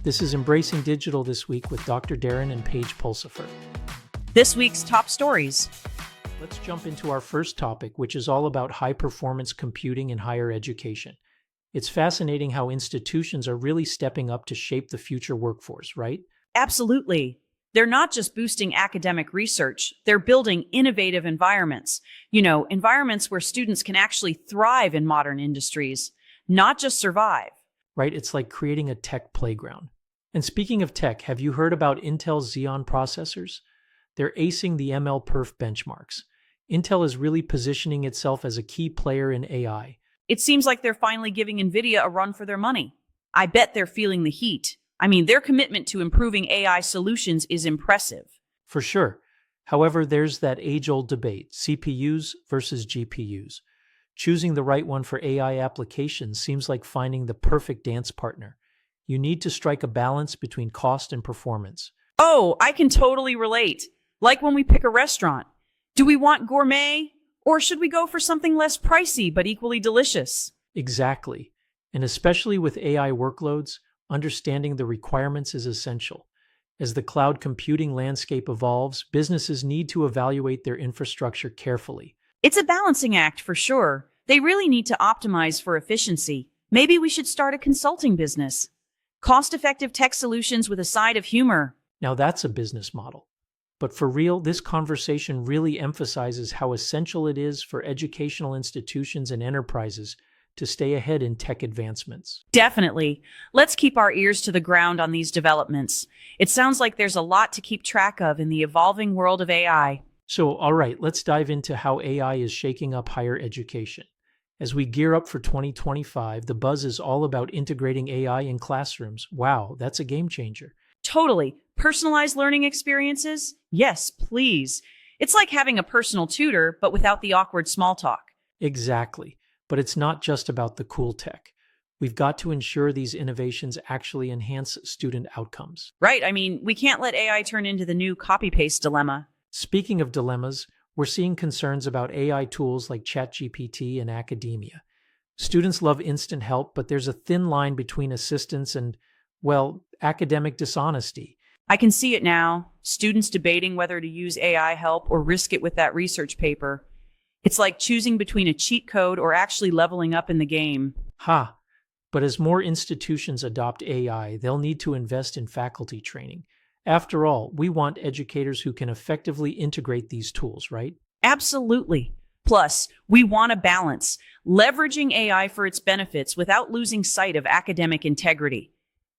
This is Embracing Digital this week with Dr. Darren and Paige Pulsifer. This week's top stories. Let's jump into our first topic, which is all about high-performance computing in higher education. It's fascinating how institutions are really stepping up to shape the future workforce, right? Absolutely. They're not just boosting academic research, they're building innovative environments. Environments where students can actually thrive in modern industries, not just survive. Right? It's like creating a tech playground. And speaking of tech, have you heard about Intel's Xeon processors? They're acing the ML-Perf benchmarks. Intel is really positioning itself as a key player in AI. It seems like they're finally giving NVIDIA a run for their money. I bet they're feeling the heat. Their commitment to improving AI solutions is impressive. For sure. However, there's that age-old debate, CPUs versus GPUs. Choosing the right one for AI applications seems like finding the perfect dance partner. You need to strike a balance between cost and performance. Oh, I can totally relate. Like when we pick a restaurant. Do we want gourmet, or should we go for something less pricey but equally delicious? Exactly. And especially with AI workloads, understanding the requirements is essential. As the cloud computing landscape evolves, businesses need to evaluate their infrastructure carefully. It's a balancing act for sure. They really need to optimize for efficiency. Maybe we should start a consulting business. Cost-effective tech solutions with a side of humor. Now that's a business model. But for real, this conversation really emphasizes how essential it is for educational institutions and enterprises to stay ahead in tech advancements. Definitely. Let's keep our ears to the ground on these developments. It sounds like there's a lot to keep track of in the evolving world of AI. So, all right, let's dive into how AI is shaking up higher education. As we gear up for 2025, the buzz is all about integrating AI in classrooms. Wow, that's a game changer. Totally. Personalized learning experiences? Yes, please. It's like having a personal tutor, but without the awkward small talk. Exactly. But it's not just about the cool tech. We've got to ensure these innovations actually enhance student outcomes. Right. We can't let AI turn into the new copy-paste dilemma. Speaking of dilemmas, we're seeing concerns about AI tools like ChatGPT in academia. Students love instant help, but there's a thin line between assistance and, well, academic dishonesty. I can see it now. Students debating whether to use AI help or risk it with that research paper. It's like choosing between a cheat code or actually leveling up in the game. Ha! But as more institutions adopt AI, they'll need to invest in faculty training. After all, we want educators who can effectively integrate these tools, right? Absolutely. Plus, we want a balance, leveraging AI for its benefits without losing sight of academic integrity.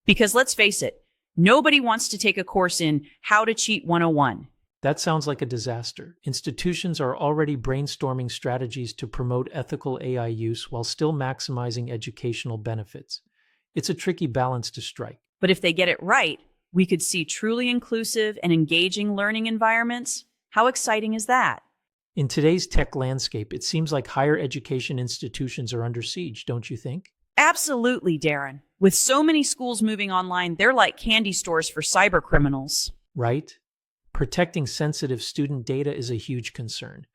Because let's face it, nobody wants to take a course in How to Cheat 101. That sounds like a disaster. Institutions are already brainstorming strategies to promote ethical AI use while still maximizing educational benefits. It's a tricky balance to strike. But if they get it right, we could see truly inclusive and engaging learning environments. How exciting is that? In today's tech landscape, it seems like higher education institutions are under siege, don't you think? Absolutely, Darren. With so many schools moving online, they're like candy stores for cyber criminals. Right? Protecting sensitive student data is a huge concern.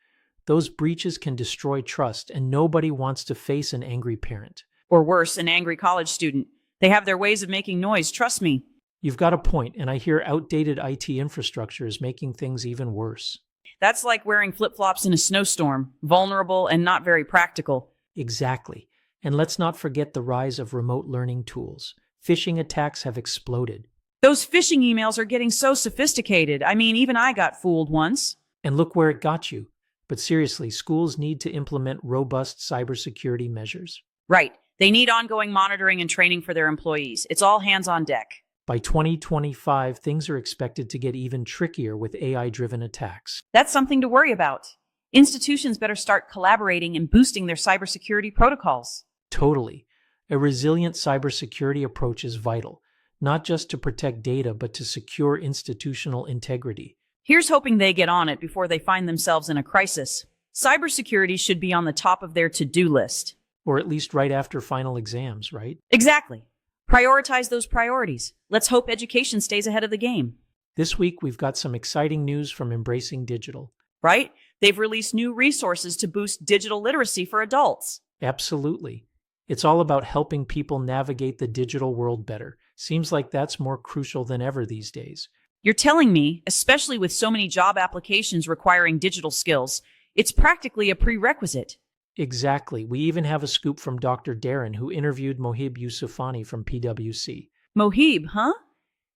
Those breaches can destroy trust, and nobody wants to face an angry parent. Or worse, an angry college student. They have their ways of making noise, trust me. You've got a point, and I hear outdated IT infrastructure is making things even worse. That's like wearing flip-flops in a snowstorm, vulnerable and not very practical. Exactly. And let's not forget the rise of remote learning tools. Phishing attacks have exploded. Those phishing emails are getting so sophisticated. Even I got fooled once. And look where it got you. But seriously, schools need to implement robust cybersecurity measures. Right. They need ongoing monitoring and training for their employees. It's all hands on deck. By 2025, things are expected to get even trickier with AI-driven attacks. That's something to worry about. Institutions better start collaborating and boosting their cybersecurity protocols. Totally. A resilient cybersecurity approach is vital, not just to protect data, but to secure institutional integrity. Here's hoping they get on it before they find themselves in a crisis. Cybersecurity should be on the top of their to-do list. Or at least right after final exams, right? Exactly. Prioritize those priorities. Let's hope education stays ahead of the game. This week, we've got some exciting news from Embracing Digital. Right? They've released new resources to boost digital literacy for adults. Absolutely. It's all about helping people navigate the digital world better. Seems like that's more crucial than ever these days. You're telling me, especially with so many job applications requiring digital skills, it's practically a prerequisite. Exactly. We even have a scoop from Dr. Darren, who interviewed Mohib Yusufani from PwC. Mohib, huh?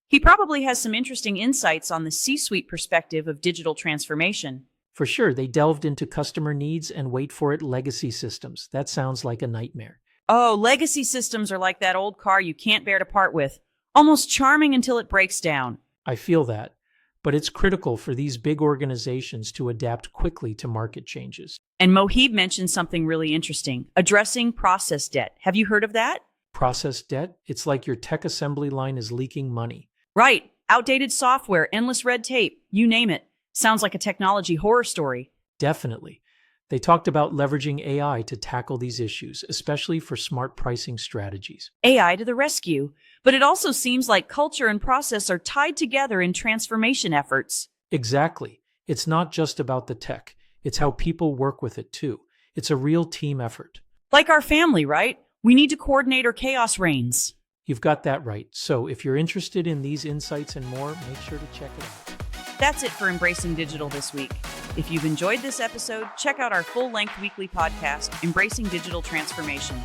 He probably has some interesting insights on the C-suite perspective of digital transformation. For sure, they delved into customer needs and, wait for it, legacy systems. That sounds like a nightmare. Oh, legacy systems are like that old car you can't bear to part with, almost charming until it breaks down. I feel that, but it's critical for these big organizations to adapt quickly to market changes. And Mohib mentioned something really interesting, addressing process debt. Have you heard of that? Process debt? It's like your tech assembly line is leaking money. Right. Outdated software, endless red tape, you name it. Sounds like a technology horror story. Definitely. They talked about leveraging AI to tackle these issues, especially for smart pricing strategies. AI to the rescue. But it also seems like culture and process are tied together in transformation efforts. Exactly. It's not just about the tech. It's how people work with it too. It's a real team effort. Like our family, right? We need to coordinate or chaos reigns. You've got that right. So if you're interested in these insights and more, make sure to check it out. That's it for Embracing Digital this week. If you've enjoyed this episode, check out our full-length weekly podcast, Embracing Digital Transformation.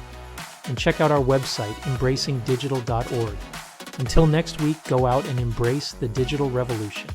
And check out our website, embracingdigital.org. Until next week, go out and embrace the digital revolution.